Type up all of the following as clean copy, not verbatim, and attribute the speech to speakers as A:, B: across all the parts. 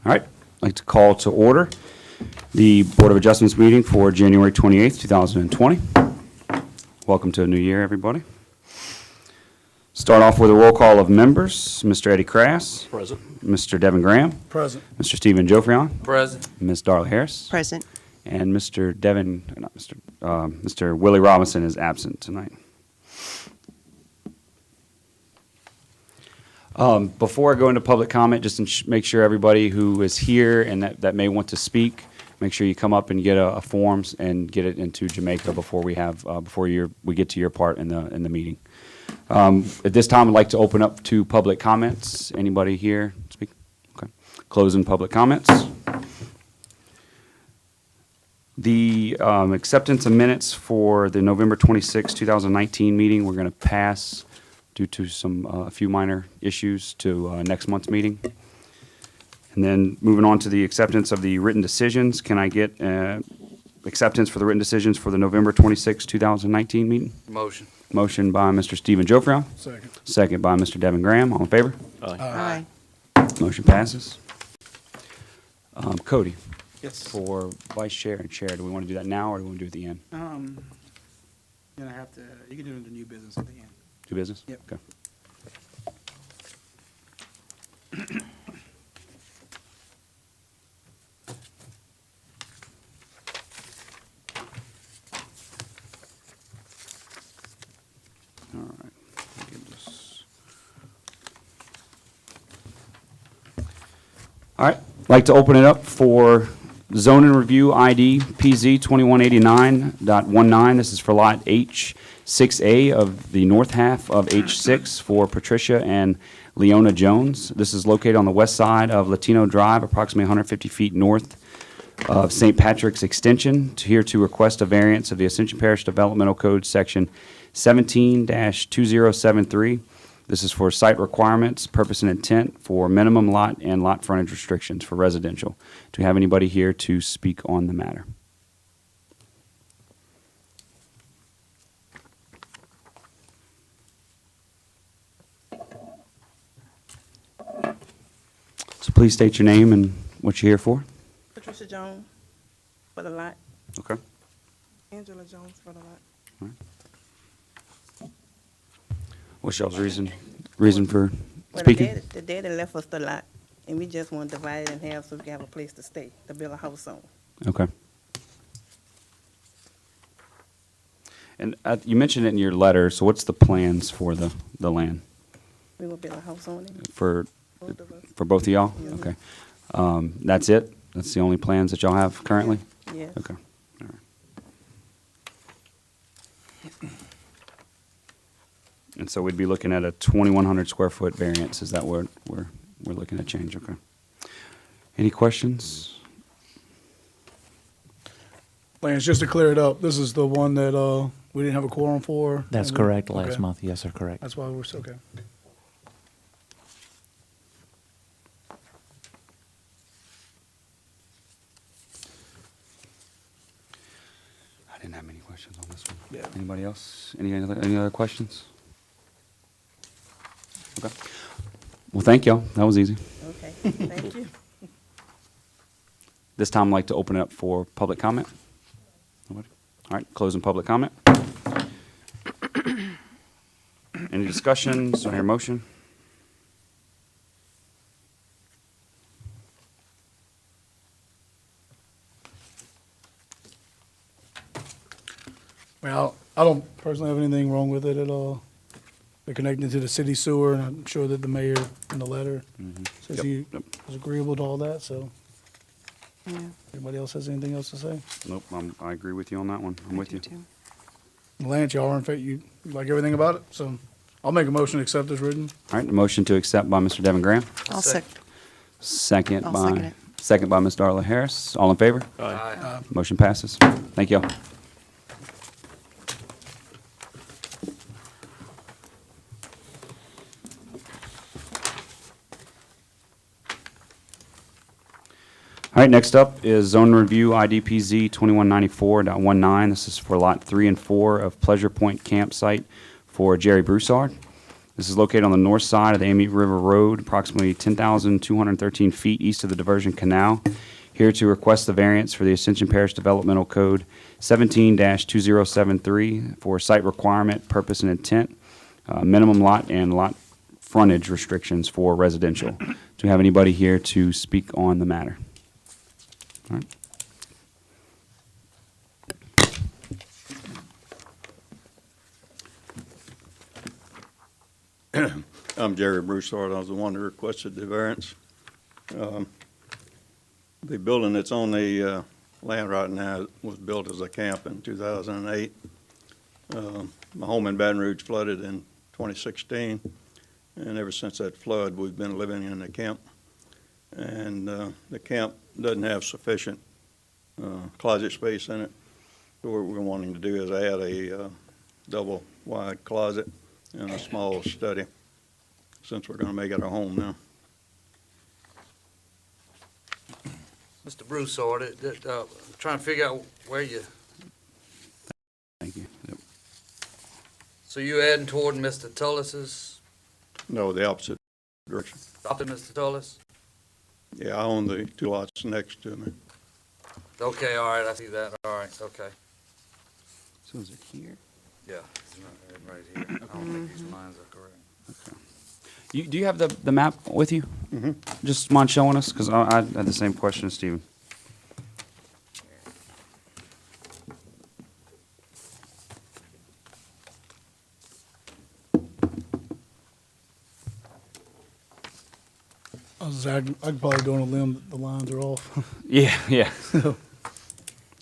A: All right, I'd like to call to order the Board of Adjustments meeting for January 28th, 2020. Welcome to a new year, everybody. Start off with a roll call of members. Mr. Eddie Crass.
B: Present.
A: Mr. Devin Graham.
C: Present.
A: Mr. Stephen Joffrion.
B: Present.
A: Ms. Darla Harris.
D: Present.
A: And Mr. Willie Robinson is absent tonight. Before I go into public comment, just to make sure everybody who is here and that may want to speak, make sure you come up and get a forms and get it into Jamaica before we get to your part in the meeting. At this time, I'd like to open up to public comments. Anybody here speak? Okay. Closing public comments. The acceptance of minutes for the November 26, 2019 meeting, we're going to pass due to a few minor issues to next month's meeting. And then moving on to the acceptance of the written decisions, can I get acceptance for the written decisions for the November 26, 2019 meeting?
B: Motion.
A: Motion by Mr. Stephen Joffrion.
C: Second.
A: Second by Mr. Devin Graham. All in favor?
D: Aye.
A: Motion passes. Cody,
C: Yes.
A: for vice chair and chair, do we want to do that now or do we want to do it at the end?
C: Then I have to, you can do it under new business at the end.
A: Do business?
C: Yep.
A: Okay. All right. Let me get this. All right. I'd like to open it up for zoning review ID PZ 2189.19. This is for lot H6A of the north half of H6 for Patricia and Leona Jones. This is located on the west side of Latino Drive, approximately 150 feet north of St. Patrick's Extension, to request a variance of the Ascension Parish Developmental Code, Section 17-2073. This is for site requirements, purpose and intent for minimum lot and lot frontage restrictions for residential. Do we have anybody here to speak on the matter? So please state your name and what you're here for.
E: Patricia Jones for the lot.
A: Okay.
E: Angela Jones for the lot.
A: What's y'all's reason for
E: Well,
A: speaking?
E: the daddy left us the lot, and we just want to divide it in half so we can have a place to stay, to build a house on.
A: Okay. And you mentioned it in your letter, so what's the plans for the land?
E: We gonna build a house on it,
A: For
E: both of us.
A: both of y'all?
E: Mhm.
A: Okay. That's it? That's the only plans that y'all have currently?
E: Yes.
A: Okay. All right. And so we'd be looking at a 2,100 square foot variance. Is that what we're looking to change? Okay. Any questions?
C: Lance, just to clear it up, this is the one that we didn't have a quorum for?
F: That's
C: and we-
F: correct, last
C: okay.
F: month, yes, sir, correct.
C: That's why we're, okay.
A: I didn't have many questions on this one.
C: Yeah.
A: Anybody else? Any other questions? Okay. Well, thank y'all. That was easy.
E: Okay, thank you.
A: This time I'd like to open it up for public comment. Nobody? All right, closing public comment. Any discussions on your motion?
C: Well, I don't personally have anything wrong with it at all. They're connected to the city sewer, and I'm sure that the mayor in the letter says
A: Yep,
C: he
A: yep.
C: was agreeable to all that, so.
D: Yeah.
C: Anybody else has anything else to say?
A: Nope, I agree with you on that one. I'm with you.
D: too.
C: Lance, y'all are in favor, you like everything about it, so I'll make a motion to accept as written.
A: All right, a motion to accept by Mr. Devin Graham.
D: I'll
B: Second.
D: second. I'll second it.
A: Second by Ms. Darla Harris. All in favor?
B: Aye.
A: Motion passes. Thank y'all. All right, next up is zone review IDPZ 2194.19. This is for lot 3 and 4 of Pleasure Point Campsite for Jerry Broussard. This is located on the north side of the Amite River Road, approximately 10,213 feet east of the Diversion Canal. Here to request the variance for the Ascension Parish Developmental Code 17-2073 for site requirement, purpose, and intent, minimum lot and lot frontage restrictions for residential. Do we have anybody here to speak on the matter? All right.
B: I'm Jerry Broussard. I was the one that requested the variance. The building that's on the land right now was built as a camp in 2008. My home in Baton Rouge flooded in 2016, and ever since that flood, we've been living in the camp. And the camp doesn't have sufficient closet space in it. So what we're wanting to do is add a double wide closet and a small study, since we're going to make it our home now.
F: Mr. Broussard, trying to figure out where you,
A: Thank you. Yep.
F: so you adding toward Mr. Tullis's,
B: No, the opposite direction.
F: up to Mr. Tullis?
B: Yeah, I own the two lots next to me.
F: Okay, all right, I see that, all right, okay.
A: So is it here?
F: Yeah, it's right here. I don't think these lines are correct.
A: Do you have the map with you?
B: Mhm.
A: Just mind showing us, because I had the same question as Stephen.
C: I could probably go on a limb, the lines are off.
A: Yeah, yeah. And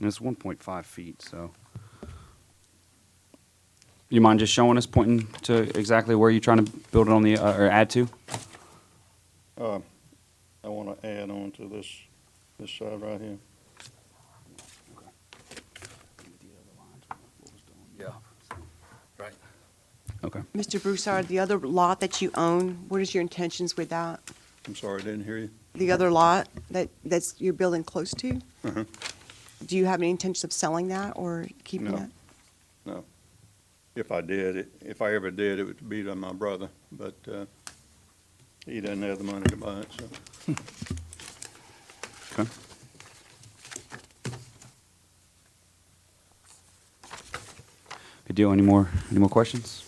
A: it's 1.5 feet, so. You mind just showing us, pointing to exactly where you're trying to build it on the, or add to?
B: I want to add on to this side right here.
F: Yeah, right.
A: Okay.
D: Mr. Broussard, the other lot that you own, what is your intentions with that?
B: I'm sorry, I didn't hear you.
D: The other lot that's you're building close to?
B: Uh-huh.
D: Do you have any intentions of selling that or keeping
B: No.
D: it?
B: No. If I did, if I ever did, it would be to my brother, but he doesn't have the money to buy it, so.
A: Okay. Good deal. Any more questions?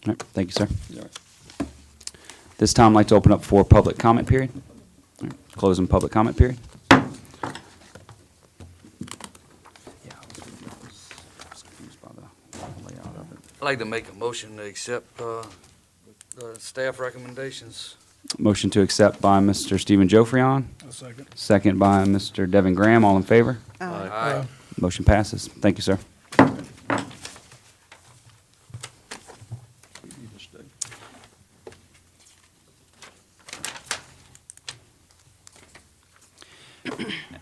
A: All right, thank you, sir.
B: Yeah.
A: This time, I'd like to open up for public comment period. All right, closing public comment period.
F: I'd like to make a motion to accept the staff recommendations.
A: Motion to accept by Mr. Stephen Joffrion,
C: A second.
A: second by Mr. Devin Graham. All in favor?
F: Aye.
A: Motion passes. Thank you, sir.
B: You just stay.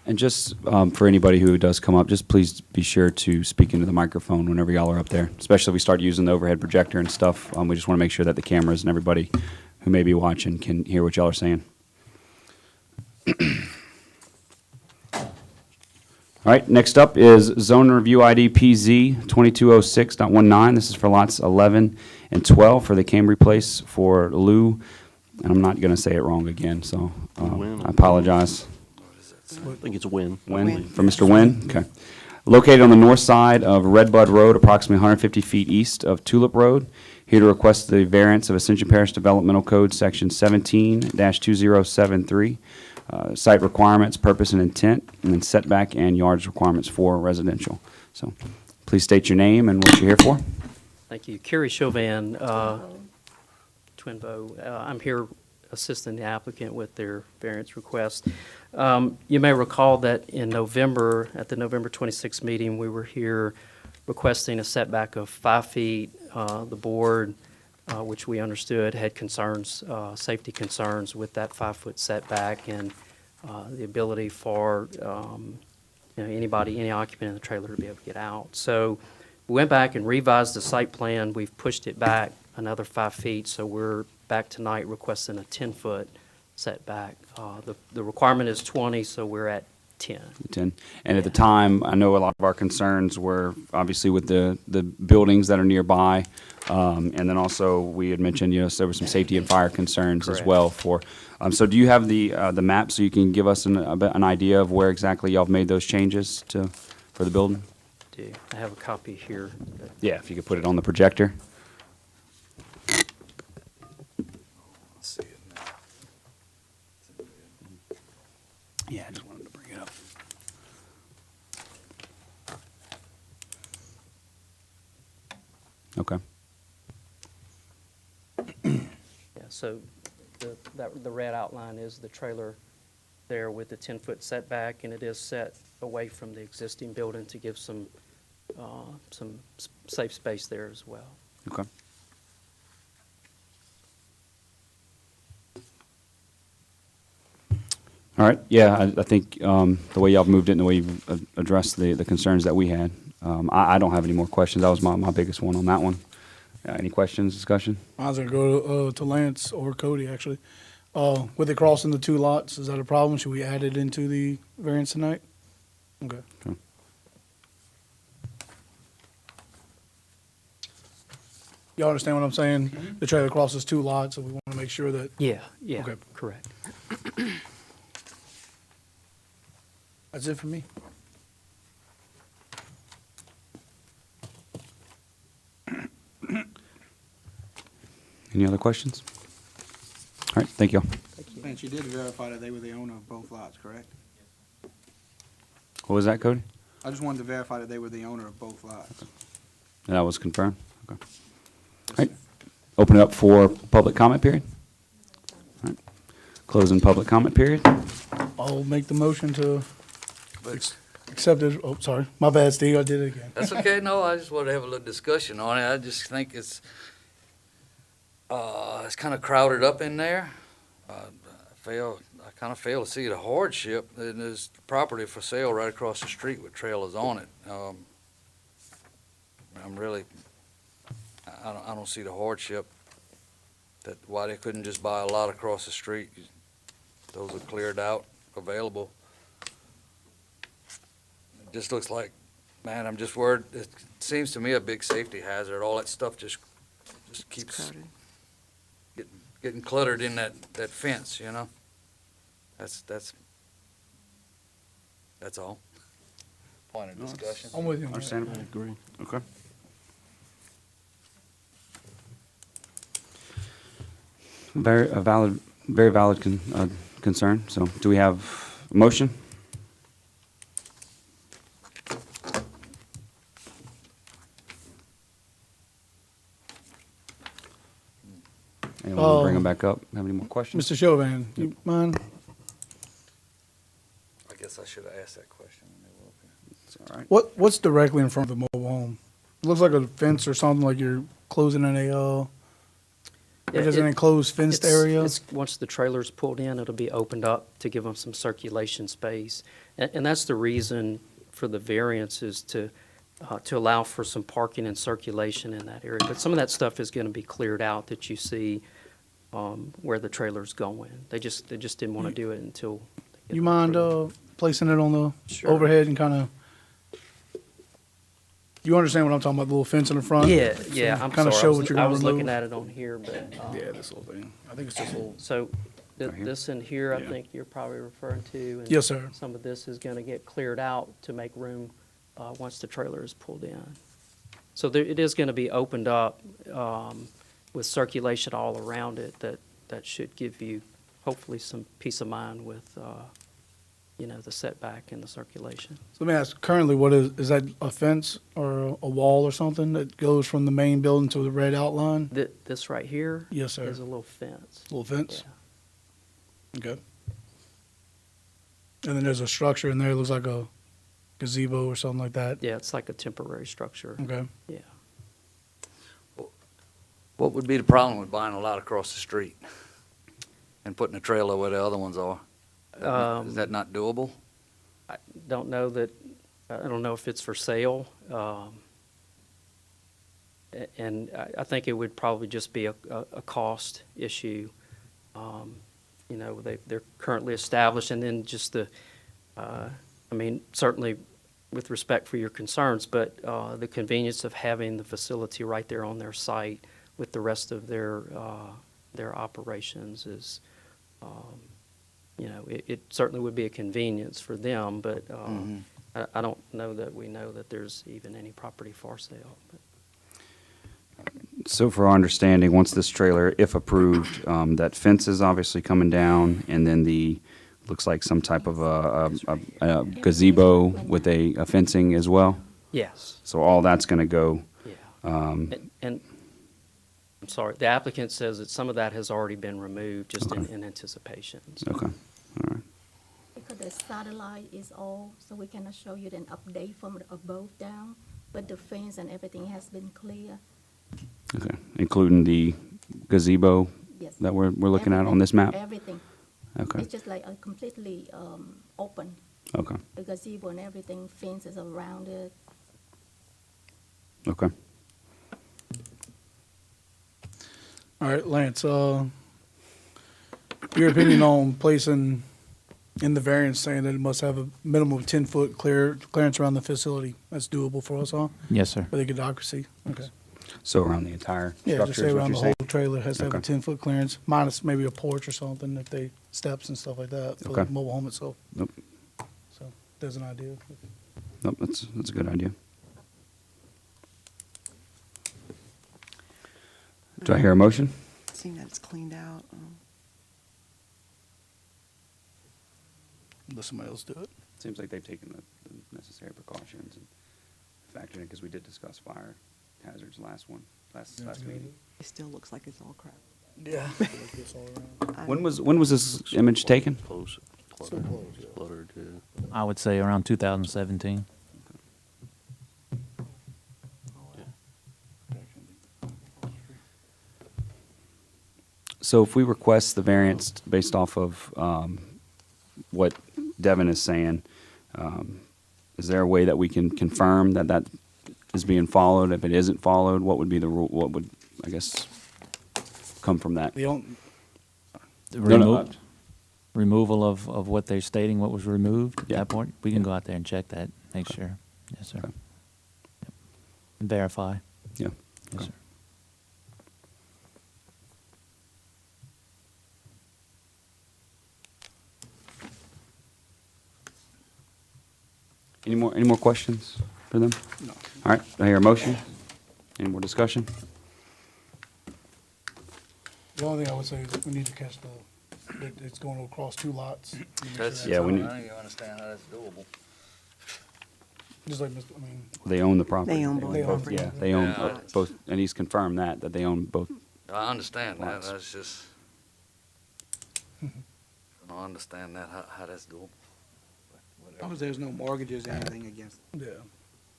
A: And just for anybody who does come up, just please be sure to speak into the microphone whenever y'all are up there, especially if we start using the overhead projector and stuff. We just want to make sure that the cameras and everybody who may be watching can hear what y'all are saying. All right, next up is Zone Review ID PZ 2206.19. This is for lots 11 and 12 for the Cambry Place for Lou, and I'm not going to say it wrong again, so I apologize.
G: I think it's Win.
A: Wynn, for Mr. Wynn? Okay. Located on the north side of Redbud Road, approximately 150 feet east of Tulip Road. Here to request the variance of Ascension Parish Developmental Code, Section 17-2073. Site requirements, purpose and intent, and then setback and yards requirements for residential. So please state your name and what you're here for.
H: Thank you. Kerry Chauvin, Twinbo. I'm here assisting the applicant with their variance request. You may recall that in November, at the November 26th meeting, we were here requesting a setback of 5 feet. The board, which we understood had concerns, safety concerns with that 5-foot setback and the ability for anybody, any occupant in the trailer to be able to get out. So we went back and revised the site plan. We've pushed it back another 5 feet, so we're back tonight requesting a 10-foot setback. The requirement is 20, so we're at 10.
A: 10. And at the
H: Yeah.
A: time, I know a lot of our concerns were obviously with the buildings that are nearby. And then also, we had mentioned, you know, so there were some safety and fire concerns as
H: Correct.
A: well for, so do you have the map so you can give us an idea of where exactly y'all have made those changes for the building?
H: I have a copy here.
A: Yeah, if you could put it on the projector.
F: See it now.
A: Yeah, I just wanted to bring it up. Okay.
H: Yeah, so the red outline is the trailer there with the 10-foot setback, and it is set away from the existing building to give some safe space there as well.
A: Okay. All right, yeah, I think the way y'all have moved it and the way you've addressed the concerns that we had, I don't have any more questions. That was my biggest one on that one. Any questions, discussion?
C: I was gonna go to Lance or Cody, actually. With it crossing the two lots, is that a problem? Should we add it into the variance tonight? Okay.
A: Okay.
C: Y'all understand what I'm saying? The trailer crosses two lots, so we want to make sure that,
H: Yeah,
C: Okay.
H: correct.
C: that's it for me.
A: Any other questions? All right, thank you.
I: Lance, you did verify that they were the owner of both lots, correct?
A: What was that, Cody?
I: I just wanted to verify that they were the owner of both lots.
A: That was confirmed? Okay.
I: Yes,
A: Right.
I: sir.
A: Open it up for public comment period. All right. Closing public comment period.
C: I'll make the motion to
F: But
C: accept it. Oh, sorry. My bad, Steve. I did it again.
F: that's okay, no, I just wanted to have a little discussion on it. I just think it's kind of crowded up in there. I kind of fail to see the hardship. And there's property for sale right across the street with trailers on it. I'm really, I don't see the hardship that why they couldn't just buy a lot across the street. Those are cleared out, available. It just looks like, man, I'm just worried. It seems to me a big safety hazard. All that stuff just keeps
D: Crowded.
F: getting cluttered in that fence, you know? That's all. Point of discussion.
C: I'm with you. man.
A: Understandable.
G: Agree.
A: Okay. Very valid concern. So do we have a motion? Anyone want to bring them back up? Have any more questions?
C: Mr. Chauvin, you mind?
F: I guess I should have asked that question when they were up here.
A: It's all right.
C: What's directly in front of the mobile home? It looks like a fence or something, like you're closing in there's an enclosed fenced area.
H: Once the trailer's pulled in, it'll be opened up to give them some circulation space. And that's the reason for the variance is to allow for some parking and circulation in that area. But some of that stuff is going to be cleared out that you see where the trailer's going. They just didn't want to do it until. they get
C: You
H: the
C: mind
H: approval.
C: placing it on the
H: Sure.
C: overhead and kind of, you understand what I'm talking about, the little fence in the front?
H: Yeah, yeah, I'm
C: Kinda
H: sorry.
C: show what you're
H: I
C: gonna
H: was looking
C: remove.
H: at it on here, but.
C: Yeah, this little thing. I think it's just a little.
H: So
A: Right here?
H: this in here, I
C: Yeah.
H: think you're probably referring to. and
C: Yes, sir.
H: Some of this is going to get cleared out to make room once the trailer is pulled in. So it is going to be opened up with circulation all around it that should give you hopefully some peace of mind with, the setback and the circulation.
C: So let me ask, currently, what is that a fence or a wall or something that goes from the main building to the red outline?
H: This right here
C: Yes, sir.
H: is a little fence.
C: Little fence?
H: Yeah.
C: Okay. And then there's a structure in there, it looks like a gazebo or something like that?
H: Yeah, it's like a temporary structure.
C: Okay.
H: Yeah.
F: What would be the problem with buying a lot across the street and putting a trailer where the other ones are? Is that not doable?
H: I don't know if it's for sale. And I think it would probably just be a cost issue. They're currently established, and then just I mean, certainly with respect for your concerns, but the convenience of having the facility right there on their site with the rest of their operations is, you know, it certainly would be a convenience for them, but I don't know that we know that there's even any property for sale. But
A: So for our understanding, once this trailer, if approved, that fence is obviously coming down, and then looks like some type of a gazebo with a fencing as well.
H: yes,
A: So all that's going to go,
H: yeah. And I'm sorry, the applicant says that some of that has already been removed just in anticipation. So-
A: okay, all right.
J: Because the satellite is all, so we cannot show you an update from above down, but the fence and everything has been clear.
A: Okay, including the gazebo
J: Yes.
A: that we're looking at on this map?
J: Everything.
A: Okay,
J: It's just like a completely open.
A: okay,
J: The gazebo and everything, fences around it.
A: okay.
C: All right, Lance, your opinion on placing in the variance saying that it must have a minimum of 10-foot clearance around the facility. That's doable for us all,
K: Yes, sir.
C: for the occupancy? Okay.
A: So around the entire
C: Yeah, just
A: structure
C: say
A: is what
C: around
A: you're
C: the
A: saying?
C: whole trailer has to have a
A: Okay.
C: 10-foot clearance, minus maybe a porch or something, if they, steps and stuff like that, for the
A: Okay.
C: mobile home itself.
A: Nope,
C: So, there's an idea.
A: nope, that's a good idea. Do I hear a motion?
D: Seeing that it's cleaned out.
C: Let somebody else do it.
A: Seems like they've taken the necessary precautions and factored in, because we did discuss fire hazards last meeting.
D: It still looks like it's all crap.
C: Yeah.
A: When was this image taken?
G: Close.
C: Still close, yeah.
G: Cluttered, yeah.
K: I would say around 2017.
A: So if we request the variance based off of what Devin is saying, is there a way that we can confirm that that is being followed? If it isn't followed, what would be the rule, what would, I guess, come from that?
C: The only,
K: Removal of what they're stating, what was removed at
A: Yeah.
K: that point? We can go out there and check that, make sure. Yes, sir.
A: Okay.
K: Yep. And verify.
A: Yeah.
K: Yes,
A: Okay.
K: sir.
A: Any more questions for them?
C: No.
A: All right, do I hear a motion? Any more discussion?
C: the only thing I would say is that we need to catch that it's going across 2 lots.
F: That's,
A: Yeah, we need-
F: I don't even understand how that's doable.
C: Just like, I mean,
A: They own the property.
D: They own both
C: They own-
D: properties.
A: Yeah, they own
F: Yeah.
A: both, and he's confirmed that they own both.
F: I understand that,
A: Lots.
F: that's just, I don't understand that, how that's doable.
I: As long as there's no mortgages or anything against,
C: yeah.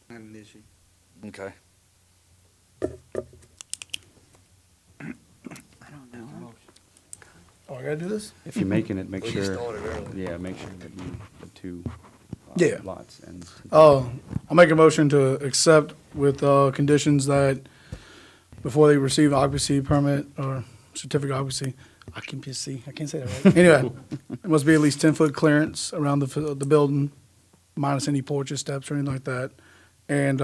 I: not an issue.
F: Okay.
D: I don't know.
C: Oh, I gotta do this?
A: If you're making it, make
F: Well, you
A: sure,
F: started early.
A: yeah, make sure that you, the two
C: Yeah.
A: lots and.
C: I'll make a motion to accept with conditions that before they receive occupancy permit or certificate of occupancy, occupancy, I can't say that right. Anyway, it must be at least 10-foot clearance around the building, minus any porches, steps, or anything like that. And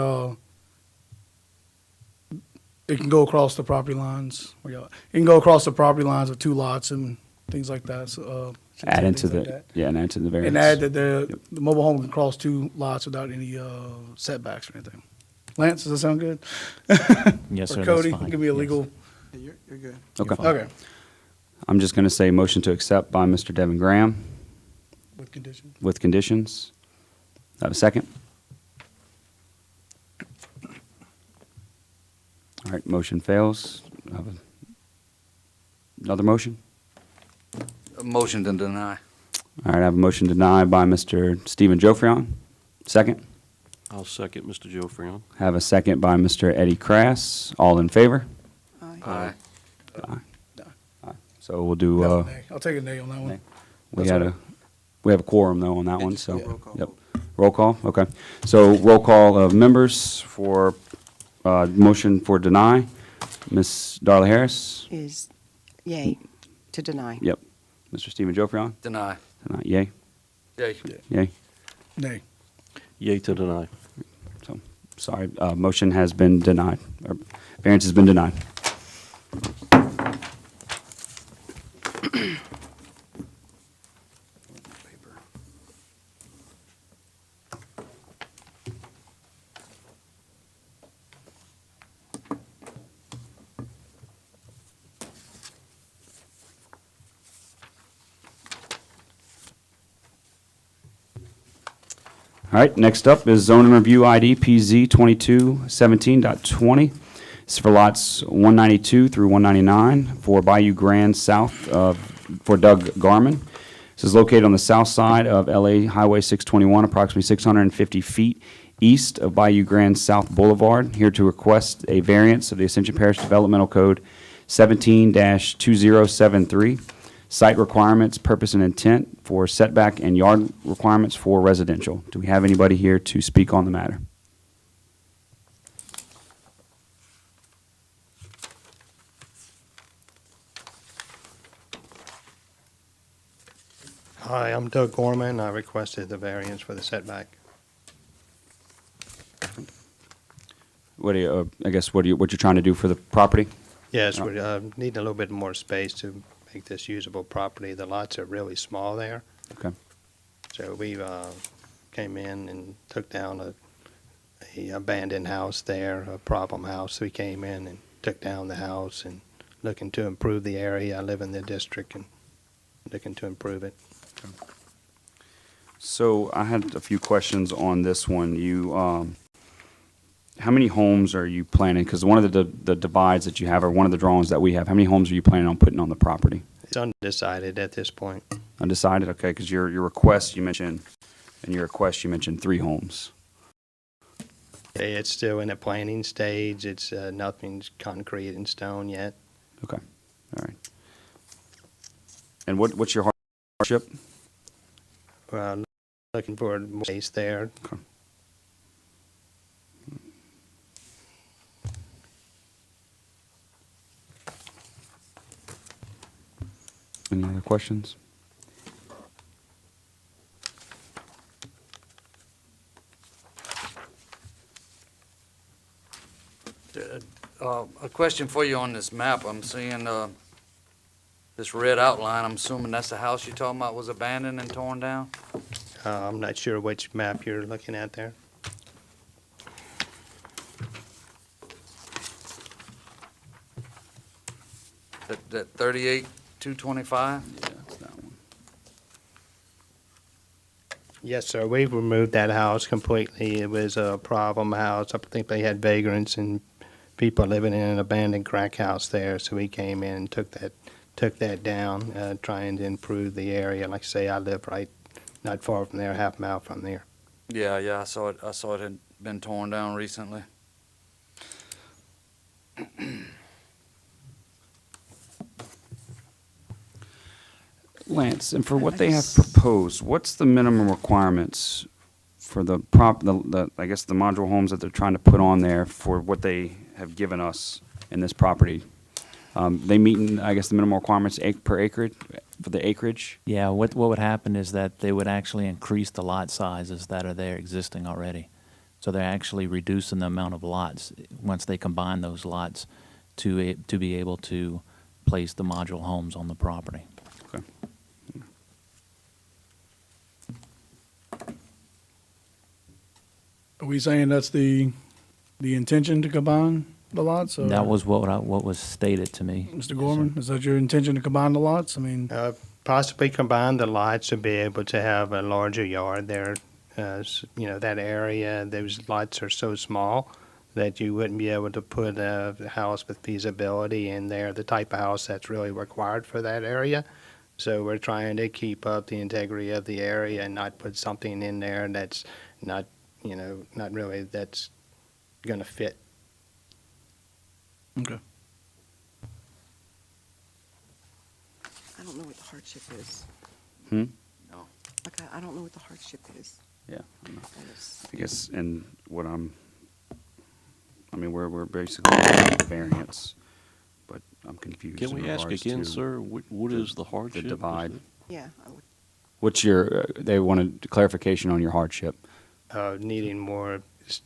C: it can go across the property lines. It can go across the property lines of 2 lots and things like that. So,
A: Add into
C: things like
A: the,
C: that.
A: yeah, and add to the variance.
C: And add that the
A: Yep.
C: mobile home can cross 2 lots without any setbacks or anything. Lance, does that sound good?
K: Yes,
C: Or
K: sir, that's
C: Cody,
K: fine.
C: give me a
K: Yes.
C: legal,
I: Yeah, you're good.
A: Okay,
K: fine.
C: okay,
A: I'm just gonna say motion to accept by Mr. Devin Graham
C: with conditions.
A: with conditions. Have a second? All right, motion fails. Have another motion?
F: A motion to deny.
A: All right, I have a motion denied by Mr. Stephen Joffrion. Second?
G: I'll second Mr. Joe Freon.
A: Have a second by Mr. Eddie Krass. All in favor?
F: Aye.
A: Aye. So we'll do,
C: Nay. I'll take a nay on that one.
A: nay. we
C: That's
A: had
C: all
A: a, we have a quorum though on that one,
I: just
A: so.
I: roll call
A: Yep.
I: vote.
A: Roll call, okay. So roll call of members for, motion for deny. Ms. Darla Harris?
D: Is yay to deny.
A: Yep. Mr. Stephen Joffrion?
F: Deny.
A: Deny, yay?
F: Yay.
A: Yay.
C: Nay.
G: Yea to deny.
A: So, sorry, motion has been denied, or variance has been denied. All right, next up is zoning review ID PZ 2217.20. This is for lots 192 through 199 for Bayou Grand South for Doug Garman. This is located on the south side of LA Highway 621, approximately 650 feet east of Bayou Grand South Boulevard. Here to request a variance of the Ascension Parish Developmental Code 17-2073. Site requirements, purpose and intent for setback and yard requirements for residential. Do we have anybody here to speak on the matter?
L: Hi, I'm Doug Gorman. I requested the variance for the setback.
A: What do you, I guess, what you're trying to do for the property?
L: Yes, we need a little bit more space to make this usable property. The lots are really small there.
A: Okay.
L: So we came in and took down a abandoned house there, a problem house. We came in and took down the house and looking to improve the area. I live in the district and looking to improve it.
A: So I had a few questions on this one. You, how many homes are you planning? Because one of the divides that you have, or one of the drawings that we have, how many homes are you planning on putting on the property?
L: It's undecided at this point.
A: Undecided, okay, because your request, you mentioned 3 homes.
L: It's still in the planning stage. It's nothing's concrete in stone yet.
A: Okay, all right. And what's your hardship?
L: Looking for more space there.
A: Okay. Any other questions?
F: A question for you on this map. I'm seeing this red outline. I'm assuming that's the house you're talking about was abandoned and torn down?
L: I'm not sure which map you're looking at there.
F: That 38-225?
A: Yeah, it's that one.
L: Yes, sir. We've removed that house completely. It was a problem house. I think they had vagrants and people living in an abandoned crack house there. So we came in and took that down, trying to improve the area. Like I say, I live right not far from there, half a mile from there.
F: Yeah, I saw it. I saw it had been torn down recently.
A: Lance, and for what they have proposed, what's the minimum requirements for the I guess the modular homes that they're trying to put on there for what they have given us in this property? They meeting, I guess, the minimum requirements per acreage, for the acreage?
K: Yeah, what would happen is that they would actually increase the lot sizes that are there existing already. So they're actually reducing the amount of lots, once they combine those lots, to be able to place the modular homes on the property.
A: Okay.
C: Are we saying that's the intention to combine the lots? Or
K: That was what was stated to me.
C: Mr. Gorman, is that your intention to combine the lots? I mean,
L: Possibly combine the lots to be able to have a larger yard there. That area, those lots are so small that you wouldn't be able to put a house with feasibility in there, the type of house that's really required for that area. So we're trying to keep up the integrity of the area and not put something in there that's not really, that's going to fit.
C: okay.
D: I don't know what the hardship is.
A: Hmm?
D: Okay, I don't know what the hardship is.
A: Yeah.
D: That is-
A: I guess, and what we're basically doing the variance, but I'm confused
G: Can
A: in
G: we ask
A: regards
G: again,
A: to
G: sir, what is the hardship?
A: the divide.
D: Yeah, I would-
A: What's your, they wanted clarification on your hardship.
L: Needing more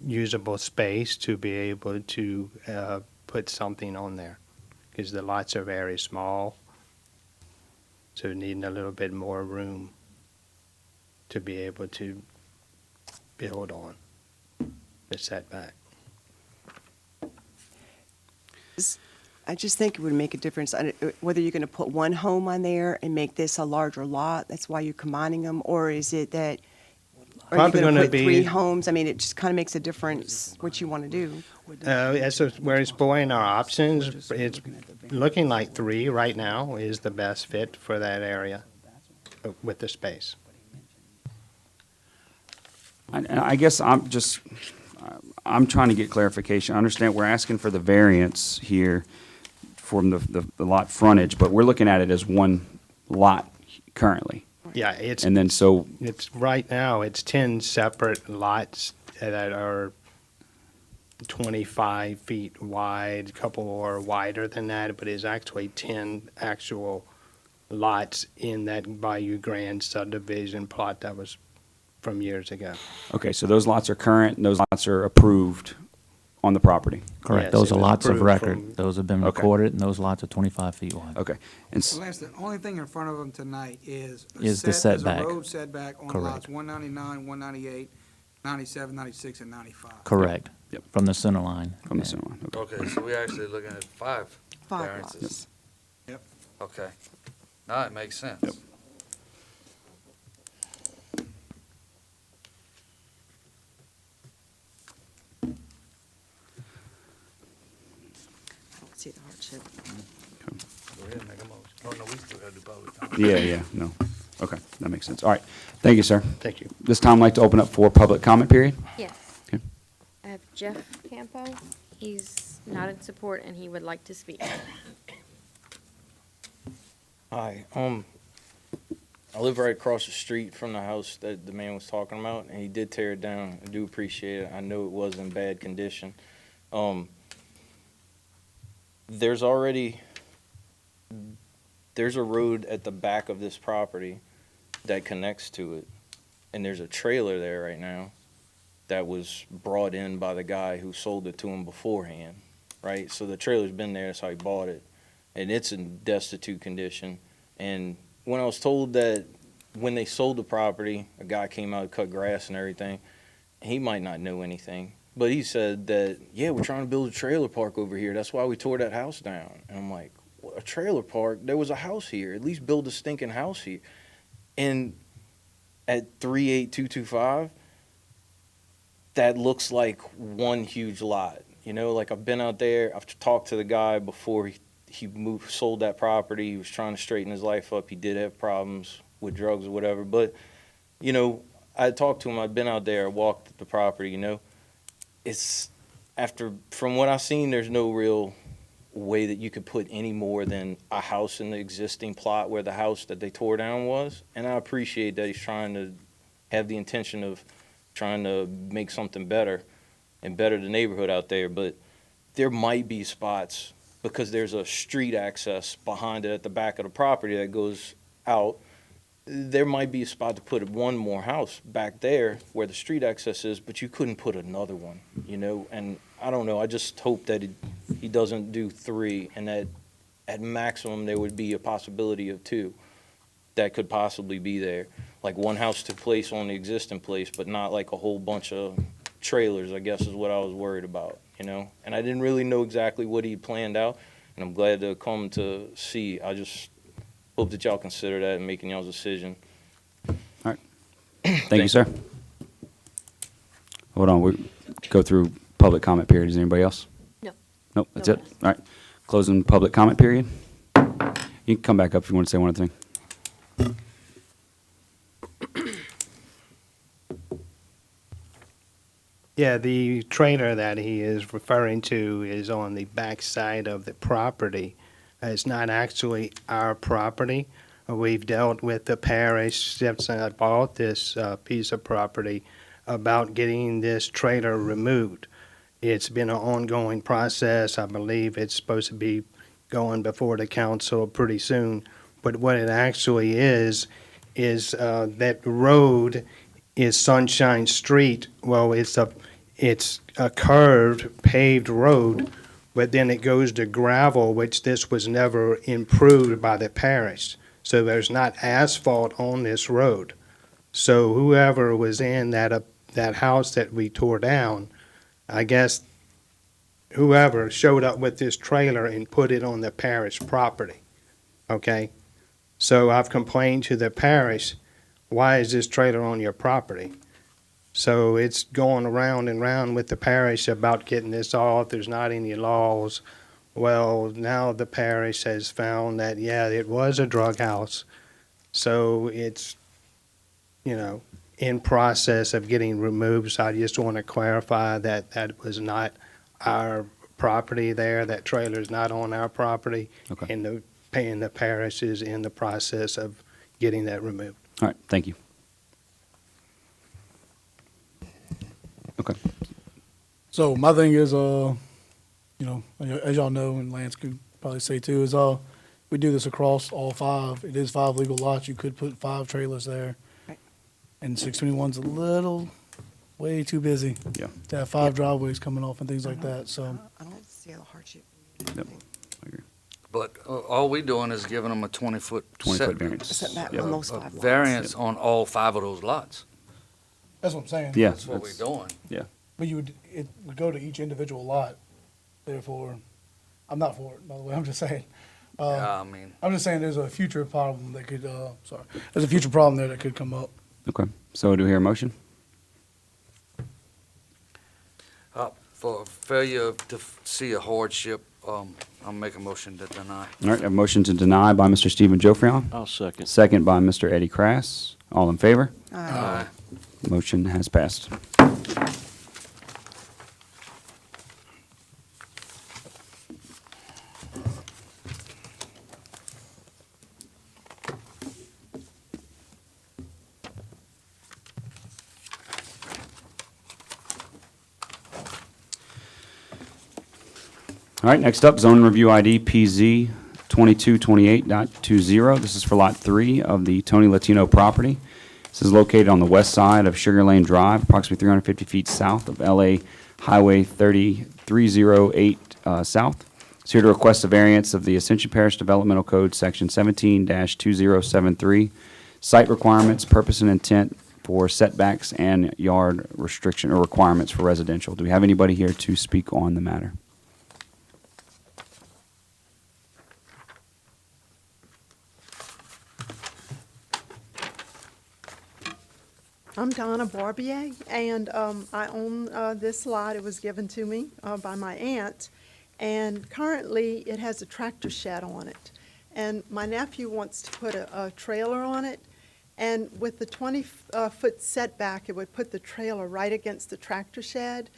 L: usable space to be able to put something on there, because the lots are very small. So needing a little bit more room to be able to build on the setback.
D: I just think it would make a difference, whether you're going to put one home on there and make this a larger lot, that's why you're combining them, or is it that, are you
L: Probably
D: going to
L: gonna
D: put 3
L: be-
D: homes? I mean, it just kind of makes a difference what you want to do.
L: As we're exploring our options, it's looking like 3 right now is the best fit for that area with the space.
A: And I guess I'm just, I'm trying to get clarification. I understand we're asking for the variance here from the lot frontage, but we're looking at it as one lot currently.
L: Yeah, it's,
A: And then so,
L: it's right now, it's 10 separate lots that are 25 feet wide, a couple are wider than that, but it's actually 10 actual lots in that Bayou Grand subdivision plot that was from years ago.
A: okay, so those lots are current and those lots are approved on the property.
K: Correct.
L: Yes,
K: Those
L: it
K: are
L: was
K: lots of
L: approved
K: record.
L: from-
K: Those have been
A: Okay.
K: recorded, and those lots are 25 feet wide.
A: Okay. And
I: Lance, the only thing in front of them tonight is.
K: Is the setback.
I: Is a road setback on
K: Correct.
I: lots 199, 198, 97, 96, and 95.
K: Correct.
A: Yep.
K: From the center line.
A: from the
K: Yeah.
A: center line, okay.
F: Okay, so we actually looking at 5
D: 5
F: variances.
D: lots.
I: Yep.
F: Okay. Now it makes sense.
A: Yep.
D: I don't see the hardship.
F: Go ahead and make a motion. Oh, no, we still gotta do public comment.
A: Yeah, no. Okay, that makes sense. All right. Thank you, sir.
L: Thank you.
A: This time I'd like to open up for public comment period.
M: Yes.
A: Okay.
M: I have Jeff Campo. He's not in support and he would like to speak.
N: Hi, I live right across the street from the house that the man was talking about, and he did tear it down. I do appreciate it. I know it was in bad condition. There's a road at the back of this property that connects to it, and there's a trailer there right now that was brought in by the guy who sold it to him beforehand, right? So the trailer's been there, that's how he bought it, and it's in destitute condition. And when I was told that when they sold the property, a guy came out to cut grass and everything, he might not know anything, but he said that, yeah, we're trying to build a trailer park over here. That's why we tore that house down. And I'm like, what, a trailer park? There was a house here. At least build a stinking house here. And at 38225, that looks like one huge lot. You know, like I've been out there, I've talked to the guy before he sold that property. He was trying to straighten his life up. He did have problems with drugs or whatever. But, you know, I talked to him. I'd been out there, walked the property, you know. It's from what I've seen, there's no real way that you could put any more than a house in the existing plot where the house that they tore down was. And I appreciate that he's trying to have the intention of trying to make something better and better the neighborhood out there. But there might be spots, because there's a street access behind it at the back of the property that goes out. There might be a spot to put one more house back there where the street access is, but you couldn't put another one, you know? And I don't know, I just hope that he doesn't do 3, and that at maximum there would be a possibility of 2 that could possibly be there. Like one house to place on the existing place, but not like a whole bunch of trailers, I guess is what I was worried about, you know? And I didn't really know exactly what he planned out, and I'm glad to come to see. I just hope that y'all consider that in making y'all's decision.
A: Thank you, sir. Hold on, we go through public comment period. Is anybody else?
M: No.
A: Nope, that's
M: No
A: it?
M: one else.
A: All right. Closing public comment period. You can come back up if you want to say one other thing.
L: Yeah, the trailer that he is referring to is on the back side of the property. It's not actually our property. We've dealt with the parish since I bought this piece of property about getting this trailer removed. It's been an ongoing process. I believe it's supposed to be going before the council pretty soon. But what it actually is is that road is Sunshine Street. Well, it's a curved paved road, but then it goes to gravel, which this was never improved by the parish. So there's not asphalt on this road. So whoever was in that house that we tore down, I guess whoever showed up with this trailer and put it on the parish property, okay? So I've complained to the parish, why is this trailer on your property? So it's going around and round with the parish about getting this off, there's not any laws. Well, now the parish has found that, yeah, it was a drug house, so it's, in process of getting removed, so I just want to clarify that that was not our property there, that trailer's not on our property.
A: Okay.
L: And the parish is in the process of getting that removed.
A: All right, thank you. Okay.
C: So my thing is, as y'all know, and Lance could probably say too, is we do this across all 5. It is 5 legal lots. You could put 5 trailers there.
D: Right.
C: And 621's a little, way too busy
A: Yeah.
C: to have 5 driveways coming off and things like that, so.
D: I don't see a hardship.
A: Yep. I agree.
F: But all we doing is giving them a 20-foot
A: 20-foot variance.
D: Setback
A: Yep.
D: on those
F: a
D: 5 lots.
F: variance on all 5 of those lots.
C: That's what I'm saying.
A: Yeah.
F: That's what we're doing.
A: Yeah.
C: But it would go to each individual lot, therefore, I'm not for it, by the way, I'm just saying.
F: Yeah, I mean,
C: I'm just saying there's a future problem that could, there's a future problem there that could come up.
A: Okay. So do we hear a motion?
F: for failure to see a hardship, I'll make a motion to deny.
A: All right, a motion to deny by Mr. Stephen Joffrion,
G: I'll second.
A: second by Mr. Eddie Krass. All in favor?
F: Aye.
A: Motion has passed. All right, next up, zone review ID PZ 2228.20. This is for Lot 3 of the Tony Latino property. This is located on the west side of Sugar Lane Drive, approximately 350 feet south of LA Highway 308 South. It's here to request a variance of the Ascension Parish Developmental Code, Section 17-2073, site requirements, purpose and intent for setbacks and yard restriction or requirements for residential. Do we have anybody here to speak on the matter?
O: I'm Donna Barbier, and I own this lot. It was given to me by my aunt, and currently it has a tractor shed on it. And my nephew wants to put a trailer on it, and with the 20-foot setback, it would put the trailer right against the tractor shed.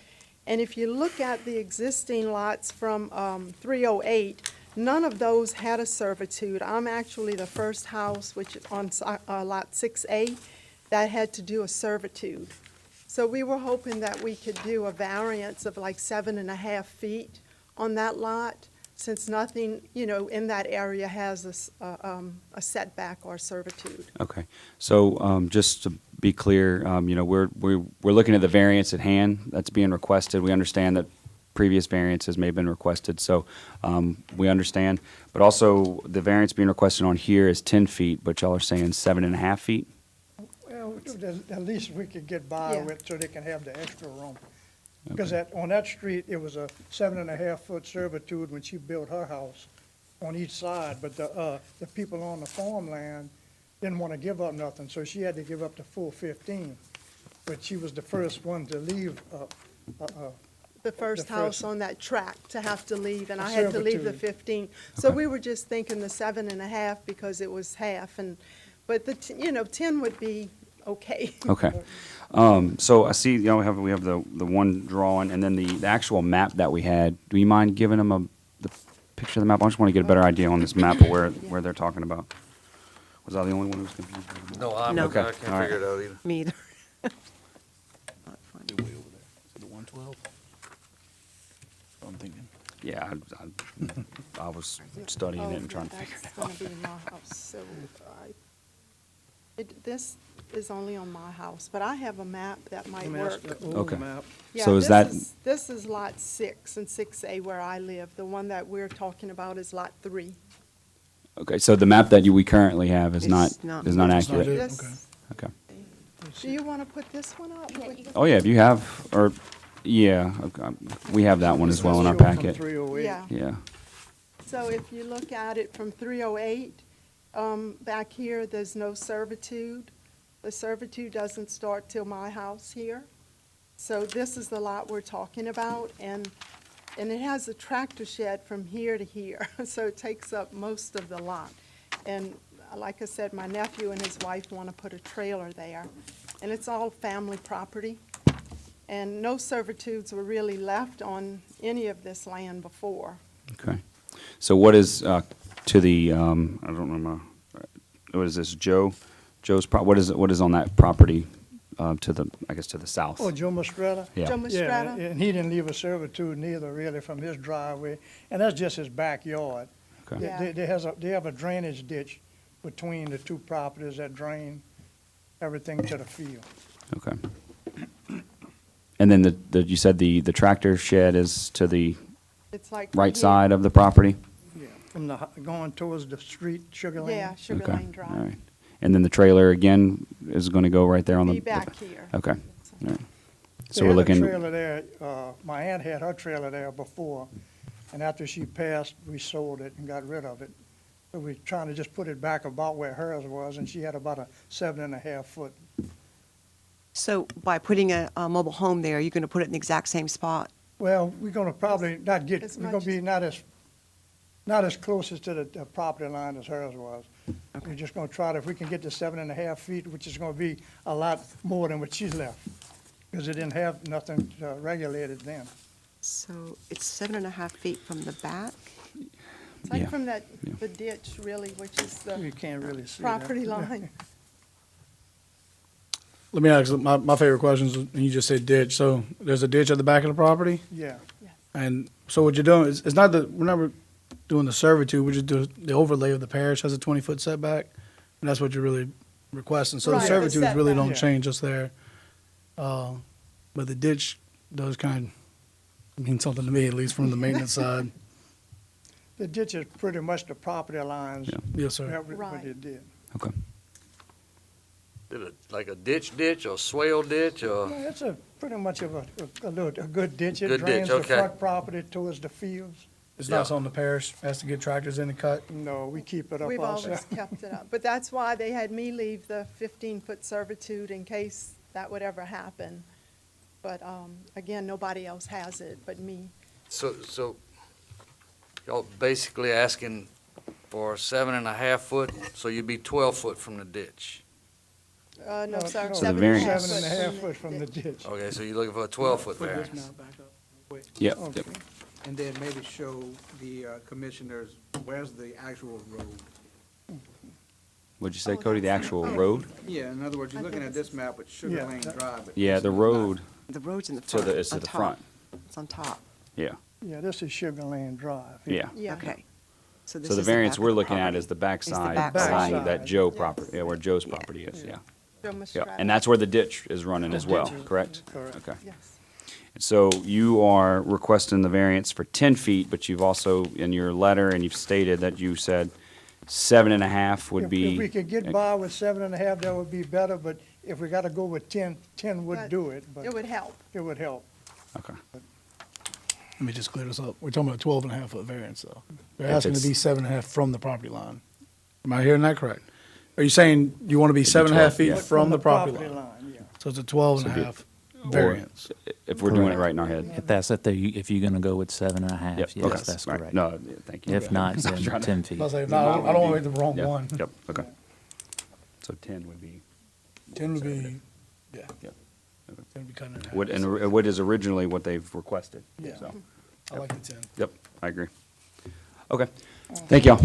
O: And if you look at the existing lots from 308, none of those had a servitude. I'm actually the first house, which is on Lot 6A, that had to do a servitude. So we were hoping that we could do a variance of like 7.5 feet on that lot, since nothing, in that area has a setback or servitude.
A: Okay, so just to be clear, we're looking at the variance at hand that's being requested. We understand that previous variances may have been requested, so we understand. But also, the variance being requested on here is 10 feet, but y'all are saying 7.5 feet?
P: Well, at least we could get by
O: Yeah.
P: with, so they can have the extra room. Because on that street, it was a 7.5-foot servitude when she built her house on each side, but the people on the farmland didn't want to give up nothing, so she had to give up the full 15. But she was the first one to leave,
O: The first
P: The
O: house
P: first-
O: on that track to have to leave, and
P: A
O: I had to leave the
P: servitude.
O: 15. So
A: Okay.
O: we were just thinking the 7.5 because it was half, but 10 would be okay.
A: Okay. So I see, we have the one drawing, and then the actual map that we had. Do you mind giving them the picture of the map? I just want to get a better idea on this map of where they're talking about. Was I the only one who was confused?
F: No, I
A: Okay,
F: can't
A: all right.
F: figure it out either.
D: Me either.
C: The 112? I'm thinking.
A: Yeah, I was studying it and trying to figure it out.
O: That's gonna be my house, so This is only on my house, but I have a map that might
P: Let me
O: work.
P: ask the old
A: Okay.
P: map.
O: Yeah,
A: So is
O: this
A: that-
O: This is lot 6 and 6A where I live. The one that we're talking about is lot 3.
A: Okay, so the map that we currently have is
D: It's
A: not,
D: not-
A: is not
C: It's not
A: accurate?
C: it.
O: This,
A: Okay.
O: do you want to put this one up?
A: Oh, yeah, if you have, or, yeah, okay, we have that one as well in our
P: Show from
A: packet.
P: 308.
O: Yeah.
A: Yeah,
O: So if you look at it from 308, back here, there's no servitude. The servitude doesn't start till my house here. So this is the lot we're talking about, and it has a tractor shed from here to here, so it takes up most of the lot. And like I said, my nephew and his wife want to put a trailer there, and it's all family property. And no servitudes were really left on any of this land before.
A: okay. So what is, to the, I don't remember, what is this, Joe's, what is on that property, to the, I guess, to the south?
P: Oh, Joe Mastretta?
A: Yeah.
O: Joe
P: Yeah,
O: Mastretta?
P: and he didn't leave a servitude neither, really, from his driveway, and that's just his backyard.
A: Okay.
O: Yeah.
P: They have a drainage ditch between the two properties that drain everything to the field.
A: Okay. And then you said the tractor shed is to the
O: It's like.
A: right
O: here.
A: side of the property?
P: Yeah, from going towards the street, Sugar Lane.
O: Yeah, Sugar
A: Okay,
O: Lane
A: all
O: Drive.
A: right. And then the trailer, again, is going to go right there on the...
O: Be back here.
A: Okay, all right. So
P: They
A: we're
P: had a
A: looking,
P: trailer there, my aunt had her trailer there before, and after she passed, we sold it and got rid of it. So we're trying to just put it back about where hers was, and she had about a 7.5 foot.
D: So by putting a mobile home there, you're going to put it in the exact same spot?
P: Well, we're gonna probably not get,
O: As
P: we're gonna
O: much
P: be not as closest to the property line as hers was. We're just gonna try to, if we can get to 7.5 feet, which is gonna be a lot more than what she left, because it didn't have nothing regulated then.
D: So it's 7.5 feet from the back?
O: It's like
A: Yeah.
O: from that,
A: Yeah.
O: the ditch, really, which is
P: You
O: the
P: can't really see that.
O: property line.
C: Let me ask, my favorite questions, and you just said ditch, so there's a ditch at the back of the property?
P: Yeah,
C: And so what you're doing is, it's not we're not doing the servitude, we're just doing the overlay of the parish has a 20-foot setback, and that's what you're really requesting. So the
O: Right, the
C: servitudes really
O: setback.
C: don't
P: Yeah.
C: change us there. But the ditch does kind of mean something to me, at least from the maintenance side.
P: the ditch is pretty much the property lines.
A: Yeah.
C: Yes, sir.
P: That what
O: Right.
P: they did.
A: okay.
F: Like a ditch or swale ditch, or?
P: Yeah, it's pretty much of a good ditch. It
F: Good ditch,
P: drains the
F: okay.
P: front property towards the fields.
C: It's not something the parish has to get tractors in and cut.
P: No, we keep it up
O: We've always
P: ourselves.
O: kept it up. But that's why they had me leave the 15-foot servitude in case that would ever happen. But, again, nobody else has it but me.
F: So y'all basically asking for 7.5 foot, so you'd be 12 foot from the ditch.
O: No, sir,
P: no,
A: So the variance-
P: 7.5 foot from the ditch.
F: Okay, so you're looking for a 12-foot
I: Put this
F: variance.
I: map back up, quick,
A: Yep,
P: Okay.
A: yep.
I: and then maybe show the commissioners, where's the actual road?
A: What'd you say, Cody, the actual road?
I: Yeah, in other words, you're looking at this map with Sugar
P: Yeah,
I: Lane
P: that-
I: Drive. but
A: Yeah,
I: this
A: the
I: is not.
A: road
D: The road's in the
A: to
D: front.
A: the, is to
D: on
A: the
D: top.
A: front,
D: It's on top.
A: yeah,
P: Yeah, this is Sugar Land Drive.
A: yeah.
O: Yeah.
D: Okay. this
A: So the
D: is
A: variance
D: back of
A: we're
D: the
A: looking at
D: property.
A: is the backside
D: backside.
A: side of that
P: Backside.
A: Joe
O: Yes.
A: property, yeah, where Joe's
D: Yeah.
A: property is, yeah.
O: Joe
A: Yeah,
O: Mastretta.
A: and that's where the ditch is running as well,
P: ditch is-
A: correct?
P: correct.
A: Okay.
O: Yes.
A: So you are requesting the variance for 10 feet, but you've also, in your letter, and you've stated that you said 7.5 would be...
P: If we could get by with 7.5, that would be better, but if we gotta go with 10, 10 would
O: But
P: do it, but
O: It would help.
P: it would help.
A: Okay.
C: Let me just clear this up. We're talking about 12.5-foot variance, though. They're
A: If
C: asking to
A: it's-
C: be 7.5 from the property line. Am I hearing that correct? Are you saying you want to be
A: It'd be
C: 7.5
A: 12,
C: feet
A: yeah.
C: from the property line?
P: Yeah.
C: So it's a 12.5 variance.
A: If we're doing it right in our head.
K: If you're gonna go with 7.5,
A: Yep,
K: yes,
A: okay,
K: that's
A: right.
K: correct.
A: No, thank you.
K: If not,
A: I was
K: then
A: trying to-
K: 10 feet.
C: I don't want to make the wrong
A: Yeah,
C: one.
A: Yep, okay. So 10 would be,
C: 10 would be, yeah.
A: Yep.
C: 10 would be cutting it in half.
A: what is originally what they've requested.
C: Yeah.
A: So,
C: I like the 10.
A: yep, I agree. Okay, thank y'all.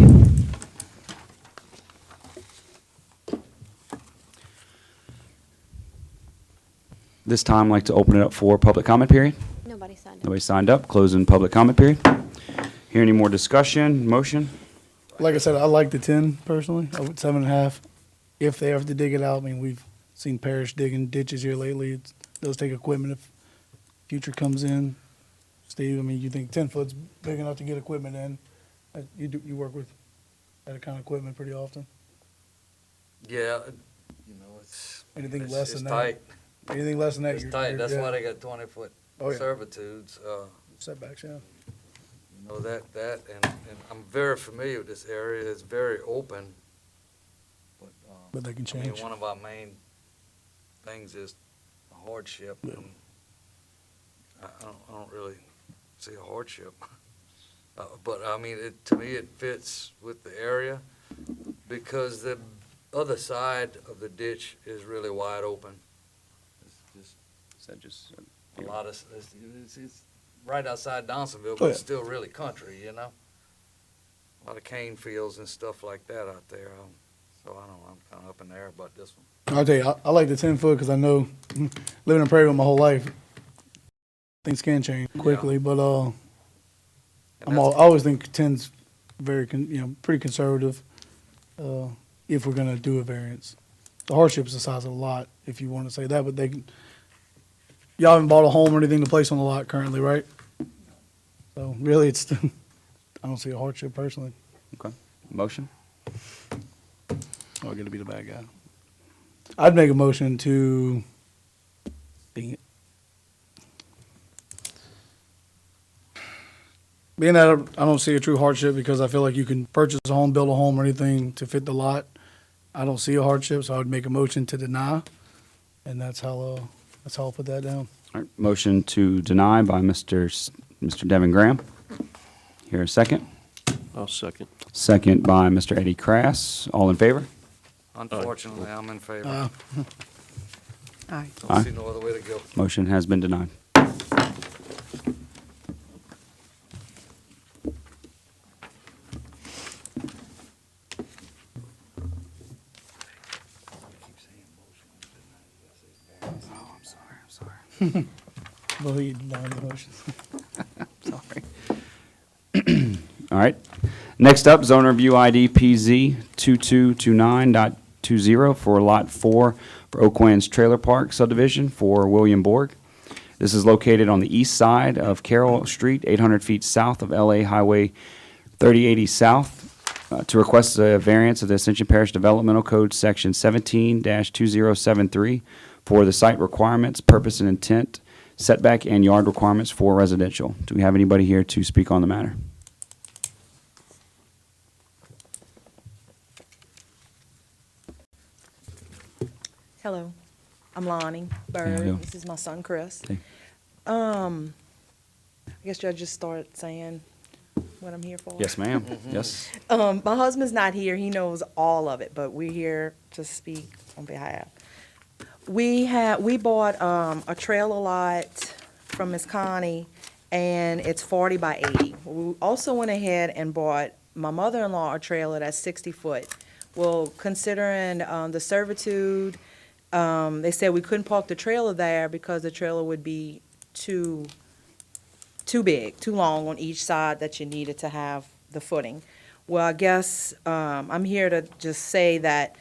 A: This time, I'd like to open it up for public comment period.
M: Nobody signed up.
A: Nobody signed up, closing public comment period. Hear any more discussion, motion?
C: Like I said, I like the 10 personally. I would 7.5. if they have to dig it out, I mean, we've seen Parrish digging ditches here lately. It does take equipment if future comes in. Steve, I mean, you think 10 foot's big enough to get equipment in? You work with that kind of equipment pretty often?
F: Yeah, you know, it's.
C: Anything
F: it's-
C: less
F: it's
C: than that?
F: tight.
C: Anything less than that?
F: It's
C: you're-
F: tight,
C: you're
F: that's
C: good.
F: why they got 20-foot
C: Oh, yeah.
F: servitudes,
C: Setbacks, yeah.
F: you know, and I'm very familiar with this area, it's very open.
C: But they can
F: I mean,
C: change.
F: one of our main things is a hardship, and I don't really see a hardship. But, I mean, to me, it fits with the area, because the other side of the ditch is really wide open. It's just,
A: Is that just?
F: a lot of, it's right outside Donsonville,
C: Oh,
F: but
C: yeah.
F: it's still really country, you know? A lot of cane fields and stuff like that out there, so I don't know, I'm kinda up in the air about this one.
C: I'll tell you, I like the 10 foot because I know living in Prairieville my whole life, things can change quickly. But I always think 10's very, pretty conservative. If we're gonna do a variance, the hardship is the size of the lot. If you want to say that, but y'all haven't bought a home or anything to place on the lot currently, right? So really, I don't see a hardship personally.
A: Okay. Motion?
C: Oh, I get to be the bad guy. I'd make a motion to. Dang it. Being that I don't see a true hardship because I feel like you can purchase a home, build a home, or anything to fit the lot. I don't see a hardship, so I would make a motion to deny, and that's how I'll put that down.
A: All right, motion to deny by Mr. Devin Graham. Here a second.
G: I'll second.
A: Second by Mr. Eddie Krass. All in favor?
F: Unfortunately, I'm in favor.
C: Uh,
D: Aye.
F: Don't see no other way to go.
A: Motion has been denied.
C: Well, you deny the motion.
A: Sorry. All right. Next up, zone review ID PZ 2229.20 for Lot 4 for Oakwinds Trailer Park subdivision for William Borg. This is located on the east side of Carroll Street, 800 feet south of LA Highway 3080 South. To request a variance of the Ascension Parish Developmental Code Section 17-2073 for the site requirements, purpose and intent, setback, and yard requirements for residential. Do we have anybody here to speak on the matter?
Q: Hello, I'm Lonnie
A: How you
Q: Bird.
A: doing?
Q: This is my son, Chris.
A: Hey.
Q: I guess I just start saying what I'm here for.
A: Yes, ma'am. Yes.
Q: My husband's not here. He knows all of it, but we're here to speak on behalf. We bought a trailer lot from Miss Connie, and it's 40 by 80. We also went ahead and bought my mother-in-law a trailer that's 60 foot. Well, considering the servitude, they said we couldn't park the trailer there because the trailer would be too big, too long on each side that you needed to have the footing. Well, I guess I'm here to just say that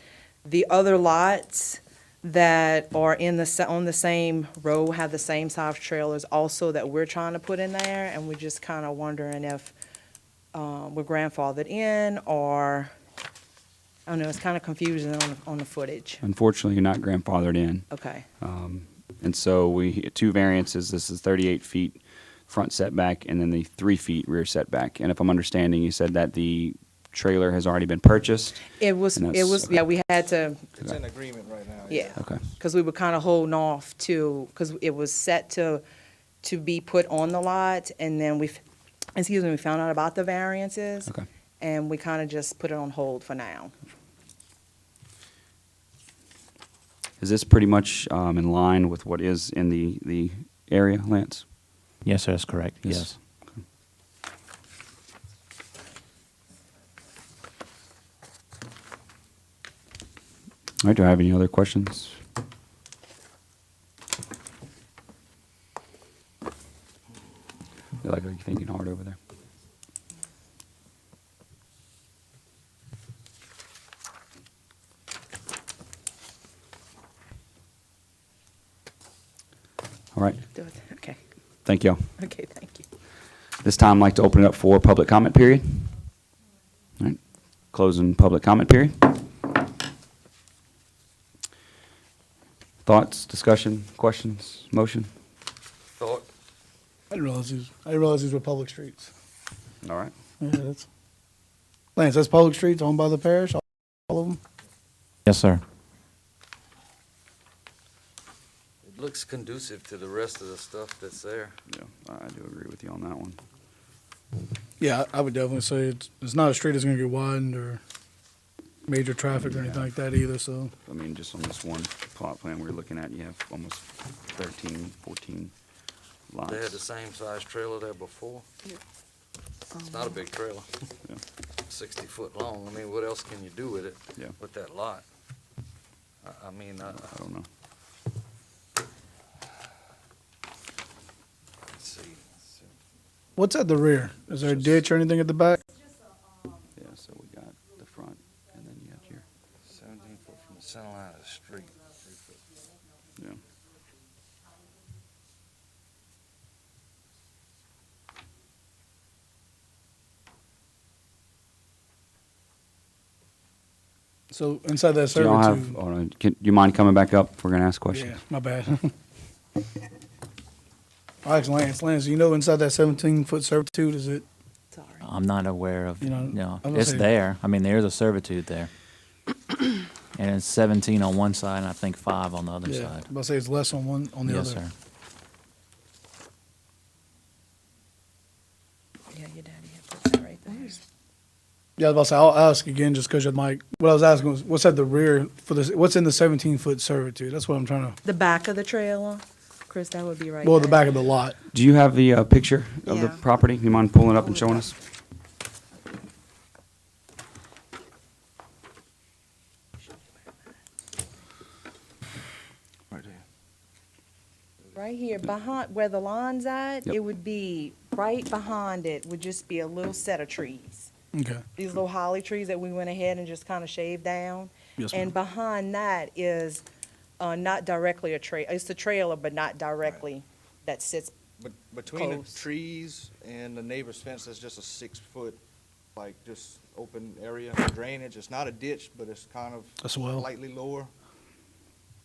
Q: the other lots that are on the same row have the same size trailers also that we're trying to put in there, and we're just kind of wondering if we're grandfathered in, or, I don't know, it's kind of confusing on the footage.
A: Unfortunately, you're not grandfathered in.
Q: Okay.
A: And so two variances, this is 38 feet front setback and then the 3 feet rear setback. And if I'm understanding, you said that the trailer has already been purchased?
Q: It was,
A: And that's-
Q: yeah, we had to,
N: It's in agreement right now.
Q: yeah.
A: Okay.
Q: Because we were kind of holding off because it was set to be put on the lot, and then we found out about the variances.
A: Okay.
Q: And we kind of just put it on hold for now.
A: Is this pretty much in line with what is in the area, Lance?
K: Yes, sir, that's correct.
A: Yes.
K: Yes.
A: All right, do I have any other questions? Feel like you're thinking hard over there. All right,
Q: Do it. Okay,
A: thank you.
Q: okay, thank you.
A: This time, I'd like to open it up for public comment period. All right, closing public comment period. Thoughts, discussion, questions, motion?
F: Thought,
C: I didn't realize these were public streets.
A: All right.
C: Yeah, that's, Lance, that's public streets owned by the parish, all of them?
K: Yes, sir.
F: it looks conducive to the rest of the stuff that's there.
A: Yeah, I do agree with you on that one.
C: Yeah, I would definitely say it's not a street that's gonna get widened or major traffic or anything like that either, so.
A: I mean, just on this one plot plan we're looking at, you have almost 13, 14 lots.
F: They had the same size trailer there before. It's not a big trailer.
A: Yeah.
F: 60 foot long. I mean, what else can you do with it?
A: Yeah.
F: With that lot? I mean,
A: I don't know.
F: let's see.
C: What's at the rear? Is there a ditch or anything at the back?
A: Yeah, so we got the front, and then you have here.
F: 17 foot from the center line of the street. 3 foot.
A: Yeah.
C: So inside that
A: Do y'all have,
C: servitude.
A: hold on, do you mind coming back up? We're gonna ask questions.
C: Yeah, my bad. I'll ask Lance, you know inside that 17-foot servitude, is it?
Q: Sorry.
K: I'm not aware of,
C: You know,
K: no,
C: I'm gonna
K: it's
C: say-
K: there. I mean, there's a servitude there. And it's 17 on one side and I think 5 on the other
C: Yeah,
K: side.
C: I'm about to say it's less on one, on the other.
K: Yes, sir.
Q: Yeah, your daddy had put that right there.
C: Yeah, I was about to say, I'll ask again just because your mic, what I was asking was, what's at the rear for this, what's in the 17-foot servitude? That's what I'm trying to,
Q: The back of the trailer, Chris, that would be right
C: well, the
Q: there.
C: back of the lot.
A: Do you have the picture of the
Q: Yeah.
A: property? You mind pulling it up and showing us?
F: Right there.
Q: Right here, behind, where the line's at,
A: Yep.
Q: it would be, right behind it would just be a little set of trees.
C: Okay.
Q: These little holly trees that we went ahead and just kind of shaved down.
C: Yes,
Q: And behind that is, not directly a it's a trailer, but not directly that sits,
R: But between the
Q: Close.
R: trees and the neighbor's fence, there's just a 6 foot, like, just open area for drainage. It's not a ditch, but it's kind of
C: A swell.
R: slightly lower.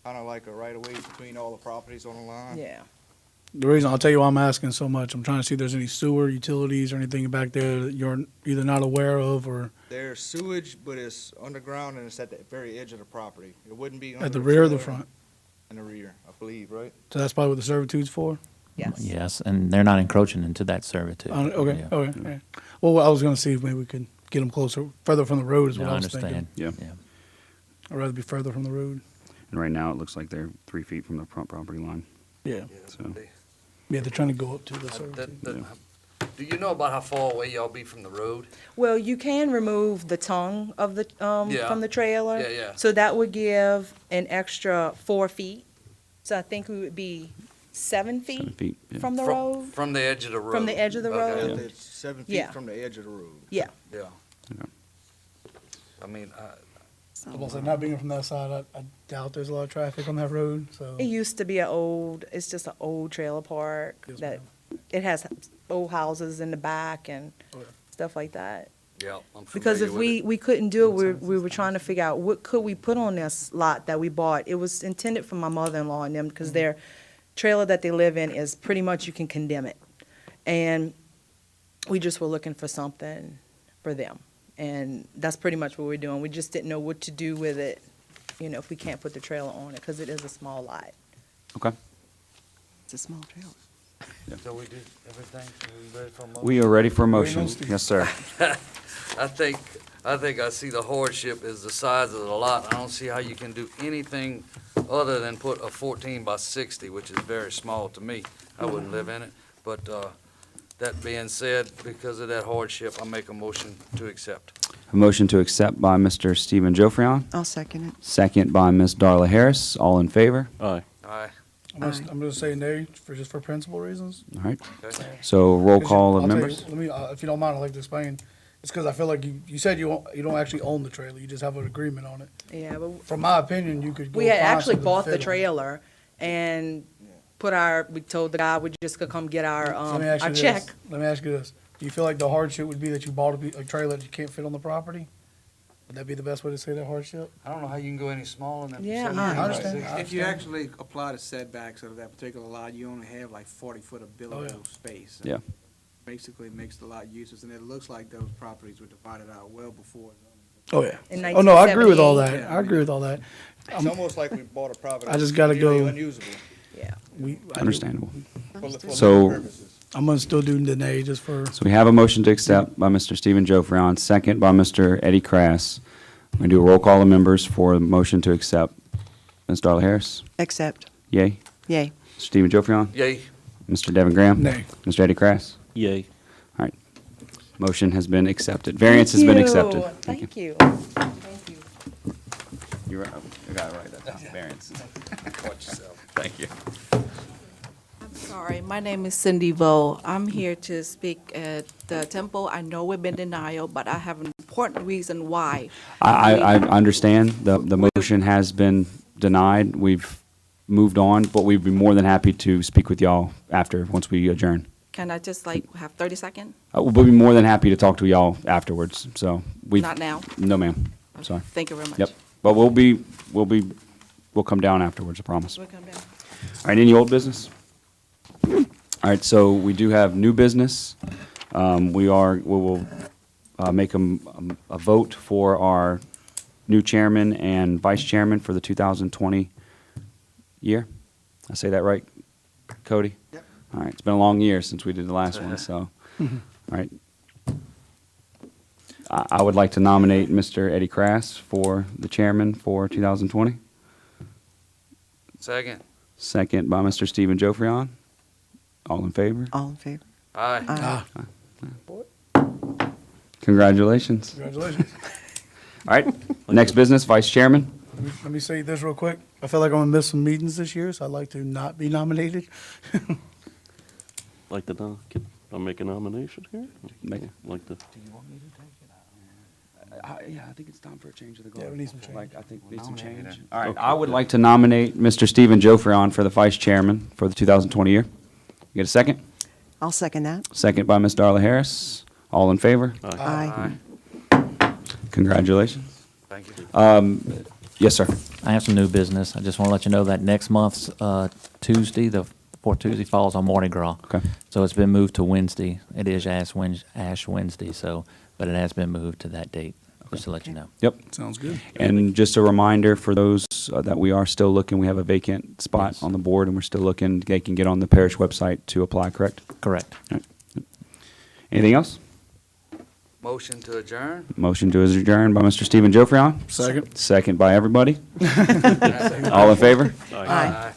R: Kind of like a right of way between all the properties on the line.
Q: yeah.
C: The reason, I'll tell you why I'm asking so much, I'm trying to see if there's any sewer, utilities, or anything back there that you're either not aware of or
R: There's sewage, but it's underground and it's at the very edge of the property. It wouldn't be under
C: at the rear or the
R: trailer.
C: front.
R: In the rear, I believe, right?
C: So that's probably what the servitude's for?
Q: Yes.
K: Yes, and they're not encroaching into that servitude.
C: Okay,
K: Yeah.
C: okay, okay. Well, I was gonna see if maybe we could get them closer, further from the road is
K: No,
C: what
K: I
C: I was thinking.
K: understand.
A: Yeah.
K: Yeah.
C: I'd rather be further from the road.
A: And right now, it looks like they're 3 feet from the front property line.
C: Yeah.
A: So,
C: Yeah, they're trying to go up to the
F: That-
C: servitude.
F: Do you know about how far away y'all be from the road?
Q: Well, you can remove the tongue of the,
F: Yeah.
Q: from the trailer.
F: Yeah, yeah.
Q: So that would give an extra 4 feet. So I think we would be 7 feet
A: 7 feet, yeah.
Q: from the road.
F: From the edge of the road?
Q: From the edge of the
F: Okay.
Q: road.
R: It's 7
Q: Yeah.
R: feet from the edge of the road.
Q: Yeah.
F: Yeah.
A: Yeah.
F: I mean,
C: I was like, not being from that side, I doubt there's a lot of traffic on that road, so.
Q: It used to be it's just an old trailer park
C: Yes,
Q: that, it has old houses in the back and
C: Oh, yeah.
Q: stuff like that.
F: yeah, I'm
Q: Because if
F: familiar with
Q: we couldn't do it, we were trying to figure out what could we put on this lot that we bought. It was intended for my mother-in-law and them, because their trailer that they live in is pretty much, you can condemn it. And we just were looking for something for them. And that's pretty much what we're doing. We just didn't know what to do with it, if we can't put the trailer on it, because it is a small lot.
A: Okay.
D: It's a small trailer.
F: it. So we did everything? We ready for a motion?
A: We are ready for a motion. Yes, sir.
F: I think I see the hardship is the size of the lot. I don't see how you can do anything other than put a 14 by 60, which is very small to me. I wouldn't live in it. But that being said, because of that hardship, I make a motion to accept.
A: A motion to accept by Mr. Stephen Joffrion,
D: I'll second it.
A: second by Ms. Darla Harris. All in favor?
G: Aye.
F: Aye.
C: I'm gonna say nay, just for principal reasons.
A: All right.
F: Okay.
A: So roll
C: 'Cause
A: call of
C: I'll tell you,
A: members.
C: Let me, if you don't mind, I'd like to explain. It's because I feel like you said you don't actually own the trailer, you just have an agreement on it.
Q: Yeah, but
C: From my opinion, you could go.
Q: we had
C: find
Q: actually
C: something to
Q: bought
C: fit
Q: the
C: on it.
Q: trailer, and we told the guy we just could come get our,
C: Let me ask
Q: our
C: you
Q: check.
C: this. Let me ask you this. Do you feel like the hardship would be that you bought a trailer that you can't fit on the property? Would that be the best way to say that hardship?
F: I don't know how you can go any smaller than.
Q: Yeah,
C: I understand.
I: If you actually apply the setbacks of that particular lot, you only have like 40 foot of buildable space.
A: Yeah.
I: Basically makes the lot useless, and it looks like those properties were divided out well before.
C: Oh, yeah.
Q: In
C: Oh, no, I agree with all
Q: 1978.
C: that. I agree with all that.
I: It's almost like we bought a property.
C: I just gotta
I: that's really
C: go-
I: Unusable.
Q: Yeah.
A: Understandable.
I: For
A: So-
I: legal purposes.
C: I'm gonna still do Dene just for,
A: So we have a motion to accept by Mr. Stephen Joffrion, second by Mr. Eddie Krass. I'm going to do a roll call of members for the motion to accept. Ms. Darla Harris?
D: Accept.
A: Yay.
D: Yay.
A: Stephen Joffrion?
F: Yay.
A: Mr. Devin Graham?
C: Nay.
A: Mr. Eddie Krass?
G: Yay.
A: All right. Motion has been accepted. Variance has been accepted.
Q: Thank you.
A: You're right. I got it right that time. Variance.
F: Watch yourself.
A: Thank you.
S: I'm sorry, my name is Cindy Vo. I'm here to speak at the temple. I know we've been denial, but I have an important reason why.
A: I understand the motion has been denied. We've moved on, but we'd be more than happy to speak with y'all after, once we adjourn.
S: Can I just like have 30 seconds?
A: We'll be more than happy to talk to y'all afterwards, so we.
S: Not now?
A: No, ma'am. Sorry.
S: Thank you very much.
A: Yep. But we'll come down afterwards, I promise.
S: We'll come down.
A: All right, any old business? All right, so we do have new business. We will make a vote for our new chairman and vice chairman for the 2020 year. I say that right, Cody?
I: Yep.
A: All right, it's been a long year since we did the last one, so, all right. I would like to nominate Mr. Eddie Krass for the chairman for 2020.
F: Second.
A: Second by Mr. Stephen Joffrion. All in favor?
D: All in favor?
F: Aye.
A: Congratulations.
C: congratulations.
A: All right, next business, vice chairman.
C: Let me say this real quick. I feel like I'm gonna miss some meetings this year, so I'd like to not be nominated.
G: Like to, I'll make a nomination here?
A: Make it.
G: Like to,
A: Do you want me to take it? Yeah, I think it's time for a change of the guard.
C: Yeah, we need some change.
A: Like, I think we need some change. All right, I would like to nominate Mr. Stephen Joffrion for the vice chairman for the 2020 year. You get a second?
D: I'll second that.
A: Second by Ms. Darla Harris. All in favor?
D: Aye.
A: Congratulations.
F: Thank you.
A: Yes, sir.
K: I have some new business. I just want to let you know that next month's Tuesday, the fourth Tuesday, falls on Mardi Gras.
A: Okay.
K: So it's been moved to Wednesday. It is Ash Wednesday, so, but it has been moved to that date, just to let you know.
A: Yep.
C: Sounds good.
A: And just a reminder for those that we are still looking, we have a vacant spot
K: Yes.
A: on the board, and we're still looking. They can get on the parish website to apply, correct?
K: Correct.
A: All right. Anything else?
F: Motion to adjourn?
A: Motion to adjourn by Mr. Stephen Joffrion.
C: Second.
A: Second by everybody. All in favor?
D: Aye.